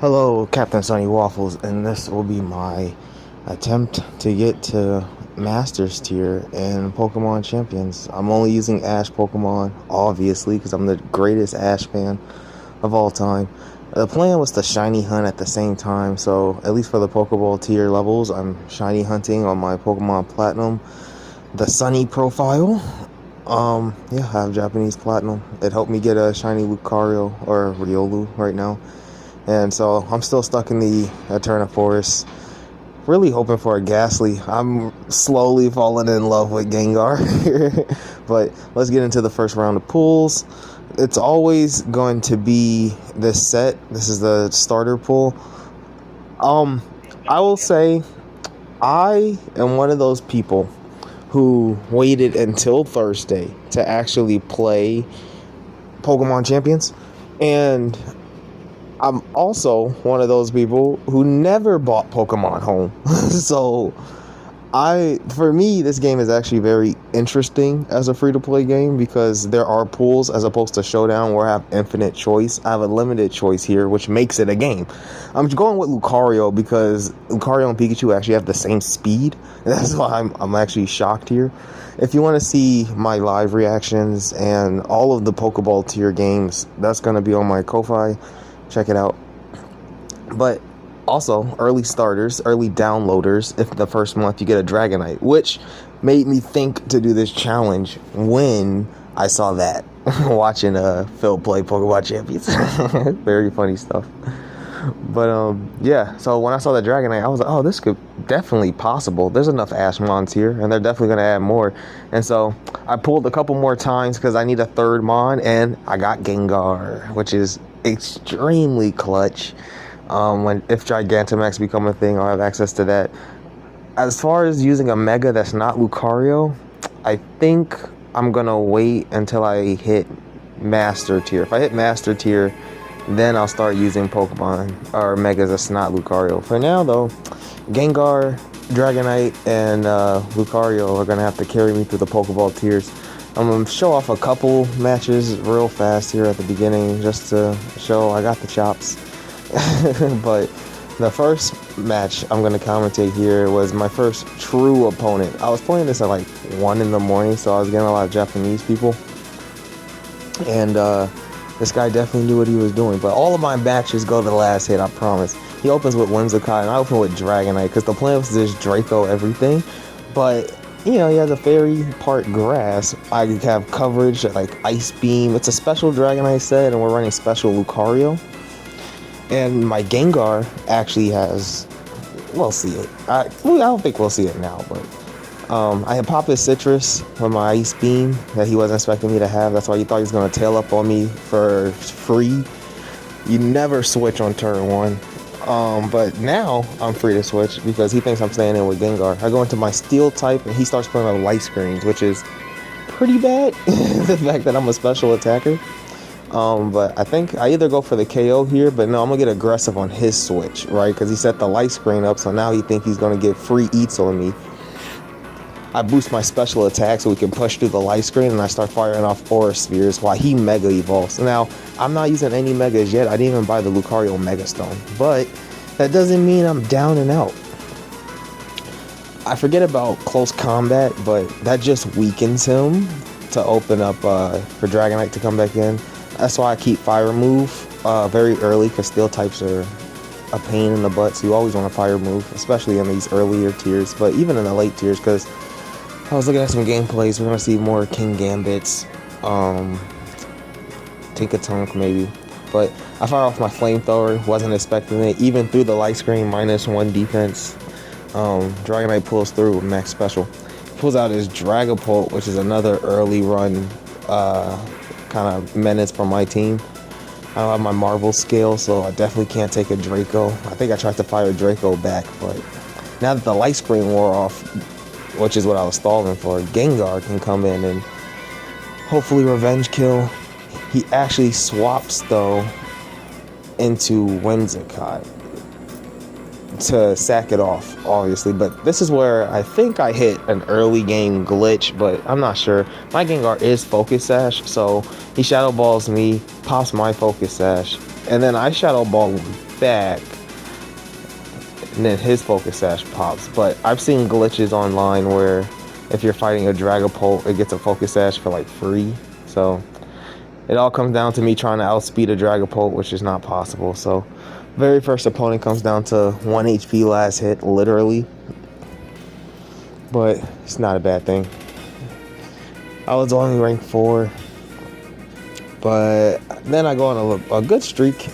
Hello, Captain Sunny Waffles, and this will be my attempt to get to Masters tier in Pokemon Champions. I'm only using Ash Pokemon, obviously, because I'm the greatest Ash fan of all time. The plan was to shiny hunt at the same time, so at least for the Pokeball tier levels, I'm shiny hunting on my Pokemon Platinum, the Sunny profile. Yeah, I have Japanese Platinum. It helped me get a shiny Lucario or Riolu right now. And so I'm still stuck in the Eterna Forest, really hoping for a Ghastly. I'm slowly falling in love with Gengar here. But let's get into the first round of pools. It's always going to be this set. This is the starter pool. I will say I am one of those people who waited until Thursday to actually play Pokemon Champions. And I'm also one of those people who never bought Pokemon Home. So for me, this game is actually very interesting as a free-to-play game because there are pools as opposed to Showdown where I have infinite choice. I have a limited choice here, which makes it a game. I'm going with Lucario because Lucario and Pikachu actually have the same speed. That's why I'm actually shocked here. If you want to see my live reactions and all of the Pokeball tier games, that's going to be on my Ko-Fi. Check it out. But also, early starters, early downloaders, if the first month you get a Dragonite, which made me think to do this challenge when I saw that watching Phil play Pokemon Champions. Very funny stuff. But yeah, so when I saw the Dragonite, I was like, oh, this could definitely possible. There's enough Ashmons here, and they're definitely going to add more. And so I pulled a couple more times because I need a third Mon, and I got Gengar, which is extremely clutch. If Gigantamax become a thing, I'll have access to that. As far as using a Mega that's not Lucario, I think I'm gonna wait until I hit Master tier. If I hit Master tier, then I'll start using Pokemon or Megas that's not Lucario. For now, though, Gengar, Dragonite, and Lucario are gonna have to carry me through the Pokeball tiers. I'm going to show off a couple matches real fast here at the beginning just to show I got the chops. But the first match I'm going to commentate here was my first true opponent. I was playing this at like 1 in the morning, so I was getting a lot of Japanese people. And this guy definitely knew what he was doing. But all of my matches go to the last hit, I promise. He opens with Whimsicott, and I open with Dragonite because the plan was to just Draco everything. But you know, he has a fairy part grass. I have coverage like Ice Beam. It's a special Dragonite set, and we're running special Lucario. And my Gengar actually has, we'll see it. I don't think we'll see it now, but I had popped his Citrus with my Ice Beam that he wasn't expecting me to have. That's why he thought he was going to tail up on me for free. You never switch on turn 1. But now I'm free to switch because he thinks I'm staying in with Gengar. I go into my Steel type and he starts playing with Light Screens, which is pretty bad. The fact that I'm a special attacker. But I think I either go for the KO here, but no, I'm gonna get aggressive on his switch, right? Because he set the Light Screen up, so now he thinks he's gonna get free eats on me. I boost my special attack so we can push through the Light Screen, and I start firing off Aura Spheres while he Mega Evolves. Now, I'm not using any Megas yet. I didn't even buy the Lucario Mega Stone, but that doesn't mean I'm down and out. I forget about close combat, but that just weakens him to open up for Dragonite to come back in. That's why I keep Fire Move very early, because Steel types are a pain in the butt, so you always want a Fire Move, especially in these earlier tiers, but even in the late tiers, because I was looking at some gameplays. We're going to see more King Gambits, Tinkatonk maybe. But I fire off my Flamethrower, wasn't expecting it. Even through the Light Screen, -1 defense. Dragonite pulls through with max special. Pulls out his Dragapult, which is another early run kind of menace for my team. I don't have my Marvel scale, so I definitely can't take a Draco. I think I tried to fire Draco back, but now that the Light Screen wore off, which is what I was stalling for, Gengar can come in and hopefully revenge kill. He actually swaps, though, into Whimsicott to sack it off, obviously. But this is where I think I hit an early game glitch, but I'm not sure. My Gengar is Focus Sash, so he Shadow Balls me, pops my Focus Sash, and then I Shadow Ball him. back, and then his Focus Sash pops. But I've seen glitches online where if you're fighting a Dragapult, it gets a Focus Sash for like free. So it all comes down to me trying to outspeed a Dragapult, which is not possible. So very first opponent comes down to 1 HP last hit, literally. But it's not a bad thing. I was only ranked 4. But then I go on a good streak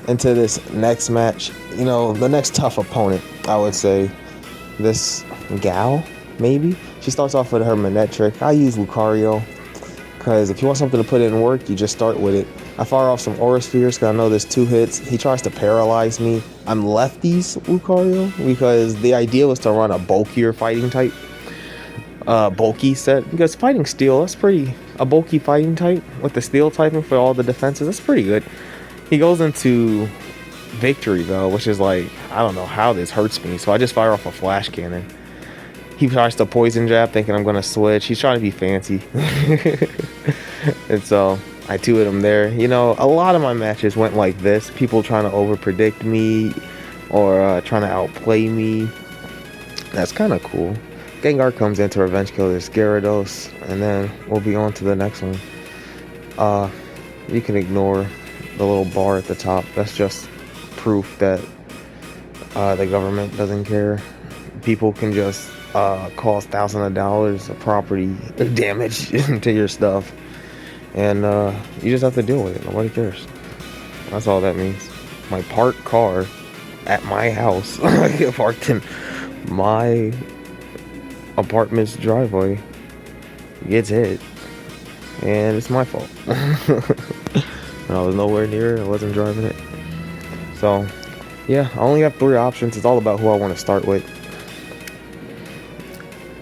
into this next match. You know, the next tough opponent, I would say. This gal, maybe? She starts off with her Manette trick. I use Lucario, because if you want something to put in work, you just start with it. I fire off some Aura Spheres, because I know there's 2 hits. He tries to paralyze me. I'm lefties Lucario, because the idea was to run a bulkier fighting type. Bulky set, because fighting steel, that's a bulky fighting type with the steel typing for all the defenses, that's pretty good. He goes into Victory though, which is like, I don't know how this hurts me, so I just fire off a Flash Cannon. He tries to Poison Jab thinking I'm gonna switch. He's trying to be fancy. And so I 2-hit him there. You know, a lot of my matches went like this, people trying to over predict me or trying to outplay me. That's kind of cool. Gengar comes in to revenge kill this Gyarados, and then we'll be on to the next one. You can ignore the little bar at the top. That's just proof that the government doesn't care. People can just cause thousands of dollars of property damage to your stuff, and you just have to deal with it. Nobody cares. That's all that means. My parked car at my house, parked in my apartment's driveway, gets hit, and it's my fault. I was nowhere near it. I wasn't driving it. So yeah, I only have 3 options. It's all about who I want to start with.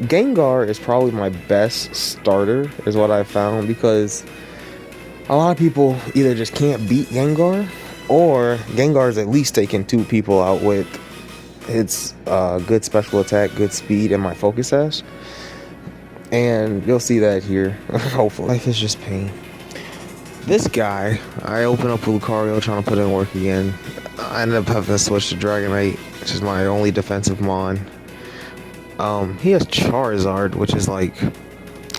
Gengar is probably my best starter, is what I found, because a lot of people either just can't beat Gengar, or Gengar's at least taking 2 people out with its good special attack, good speed, and my Focus Sash. And you'll see that here. Hopefully, it's just pain. This guy, I open up with Lucario trying to put in work again. I ended up having to switch to Dragonite, which is my only defensive mon. He has Charizard, which is like,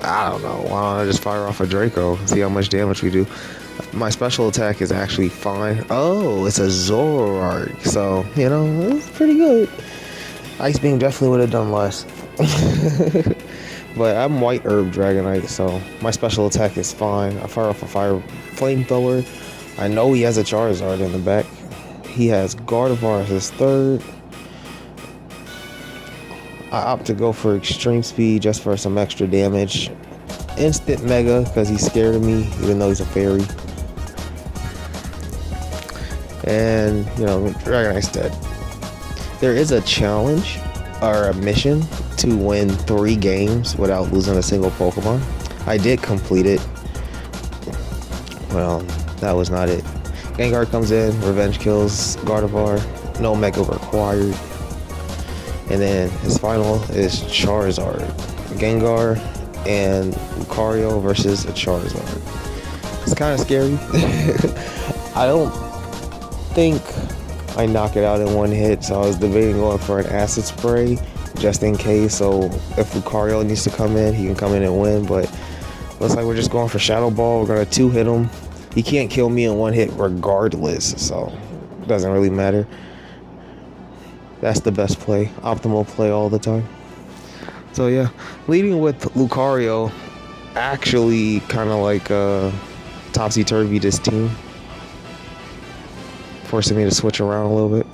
I don't know, why don't I just fire off a Draco and see how much damage we do. My special attack is actually fine. Oh, it's a Zoroark, so, you know, it's pretty good. Ice Beam definitely would have done less. But I'm White Herb Dragonite, so my special attack is fine. I fire off a Fire Flamethrower. I know he has a Charizard in the back. He has Gardevoir as his 3rd. I opt to go for Extreme Speed just for some extra damage. Instant Mega, because he's scared of me, even though he's a fairy. And, you know, Dragonite's dead. There is a challenge, or a mission, to win 3 games without losing a single Pokemon. I did complete it. Well, that was not it. Gengar comes in, revenge kills Gardevoir, no Mega required. And then his final is Charizard. Gengar and Lucario versus a Charizard. It's kind of scary. I don't think I knock it out in 1 hit, so I was debating going for an Acid Spray just in case. So if Lucario needs to come in, he can come in and win. But looks like we're just going for Shadow Ball. We're gonna 2-hit him. He can't kill me in 1 hit regardless, so it doesn't really matter. That's the best play, optimal play all the time. So yeah, leading with Lucario actually kind of like topsy-turvy this team, forcing me to switch around a little bit.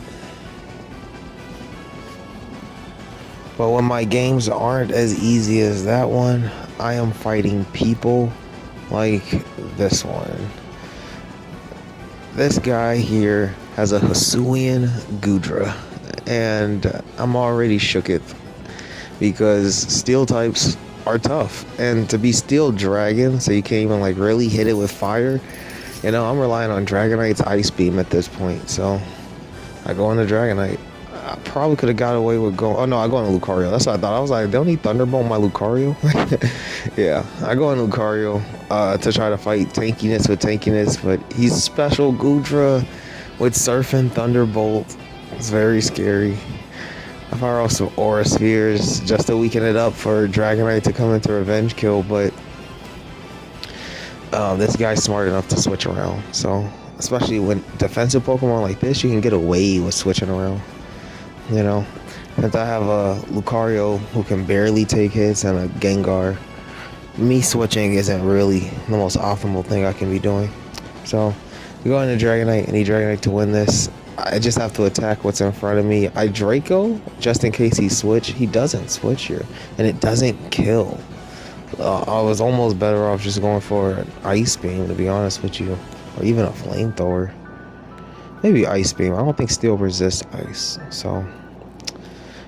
But when my games aren't as easy as that one, I am fighting people like this one. This guy here has a Hisuian Goodra, and I'm already shooketh because steel types are tough, and to be steel dragon, so you can't even like really hit it with fire, you know, I'm relying on Dragonite's Ice Beam at this point. So I go into Dragonite. I probably could have got away with going, oh no, I go into Lucario. That's what I thought. I was like, don't need Thunderbolt my Lucario. Yeah, I go into Lucario to try to fight tankiness with tankiness, but he's special Goodra, with Surfing Thunderbolt. It's very scary. I fire off some Aura Spheres just to weaken it up for Dragonite to come into Revenge Kill, but this guy's smart enough to switch around. So, especially when defensive Pokemon like this, you can get away with switching around. You know, since I have a Lucario who can barely take hits and a Gengar, me switching isn't really the most optimal thing I can be doing. So, we go into Dragonite, I need Dragonite to win this. I just have to attack what's in front of me. I Draco, just in case he switch. He doesn't switch here, and it doesn't kill. I was almost better off just going for an Ice Beam, to be honest with you, or even a Flamethrower. Maybe Ice Beam. I don't think Steel resists Ice, so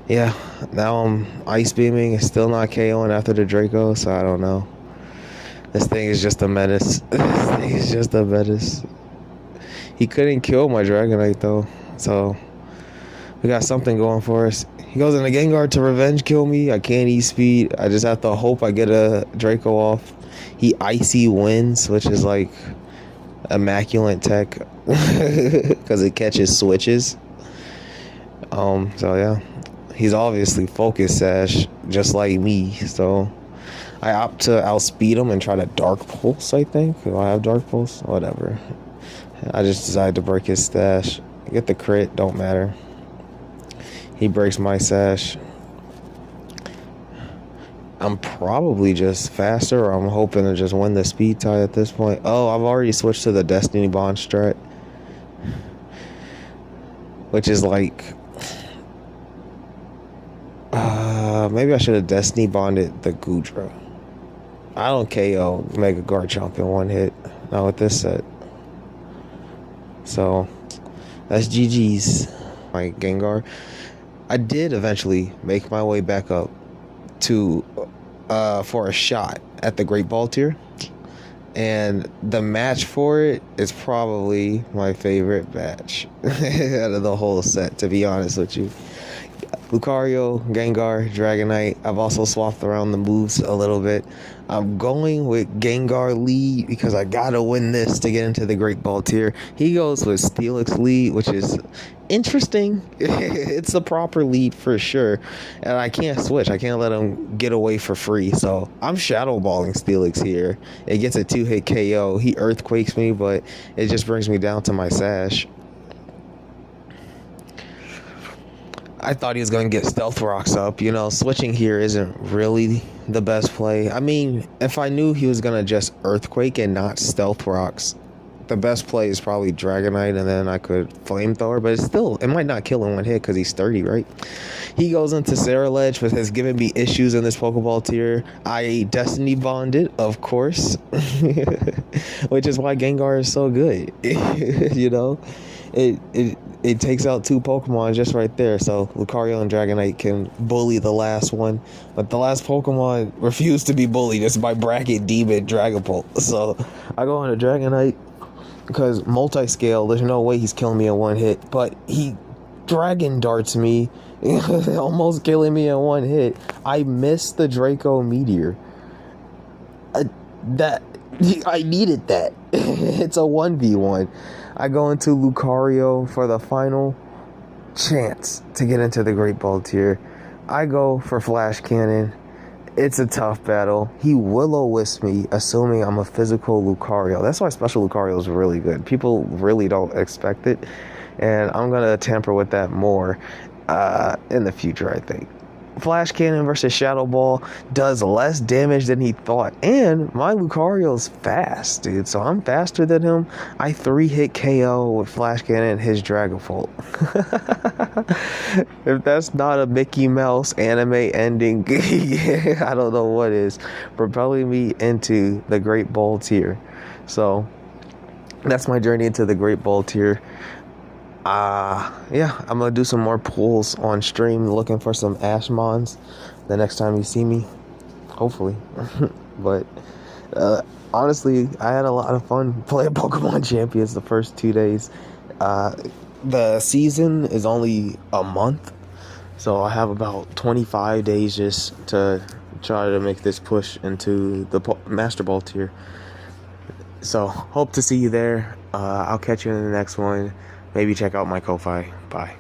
yeah. Now I'm Ice Beaming. It's still not KOing after the Draco, so I don't know. This thing is just a menace. This thing is just a menace. He couldn't kill my Dragonite though, so we got something going for us. He goes into Gengar to Revenge Kill me. I can't E-Speed. I just have to hope I get a Draco off. He Icy wins, which is like immaculate tech because it catches switches. So yeah, he's obviously Focus Sash just like me. So I opt to outspeed him and try to Dark Pulse. I think. Do I have Dark Pulse? Whatever. I just decided to break his stash. Get the crit, don't matter. He breaks my sash. I'm probably just faster, or I'm hoping to just win the speed tie at this point. Oh, I've already switched to the Destiny Bond strat, which is like... maybe I should have Destiny Bonded the Goodra. I don't KO Mega Garchomp in one hit. Not with this set. So, that's GG's. My Gengar. I did eventually make my way back up to for a shot at the Great Ball tier, and the match for it is probably my favorite match out of the whole set, to be honest with you. Lucario, Gengar, Dragonite. I've also swapped around the moves a little bit. I'm going with Gengar lead because I gotta win this to get into the Great Ball tier. He goes with Steelix lead, which is interesting. It's a proper lead for sure, and I can't switch. I can't let him get away for free, so I'm Shadow Balling Steelix here. It gets a 2-hit KO. He Earthquakes me, but it just brings me down to my Sash. I thought he was going to get Stealth Rocks up. You know, switching here isn't really the best play. I mean, if I knew he was going to just Earthquake and not Stealth Rocks, the best play is probably Dragonite, and then I could Flamethrower, but it's still, it might not kill in one hit because he's sturdy, right? He goes into Ceruledge, but has given me issues in this Pokeball tier. I Destiny Bonded, of course, which is why Gengar is so good. You know, it takes out two Pokemon just right there. So Lucario and Dragonite can bully the last one, but the last Pokemon refused to be bullied. It's my bracket demon Dragapult. So I go into Dragonite because multi-scale, there's no way he's killing me in one hit, but he Dragon Darts me, almost killing me in one hit. I missed the Draco Meteor. I needed that. It's a 1v1. I go into Lucario for the final chance to get into the Great Ball tier. I go for Flash Cannon. It's a tough battle. He Will-O-Wisp me, assuming I'm a physical Lucario. That's why Special Lucario is really good. People really don't expect it, and I'm going to tamper with that more in the future, I think. Flash Cannon versus Shadow Ball does less damage than he thought, and my Lucario's fast, dude, so I'm faster than him. I 3-hit KO with Flash Cannon and his Dragapult. If that's not a Mickey Mouse anime ending, yeah, I don't know what is, propelling me into the Great Ball tier. So that's my journey into the Great Ball tier. Yeah, I'm gonna do some more pulls on stream, looking for some Ashmons the next time you see me, hopefully. But honestly, I had a lot of fun playing Pokemon Champions the first 2 days. The season is only a month, so I have about 25 days just to try to make this push into the Master Ball tier. So hope to see you there. I'll catch you in the next one. maybe check out my Ko-Fi. Bye.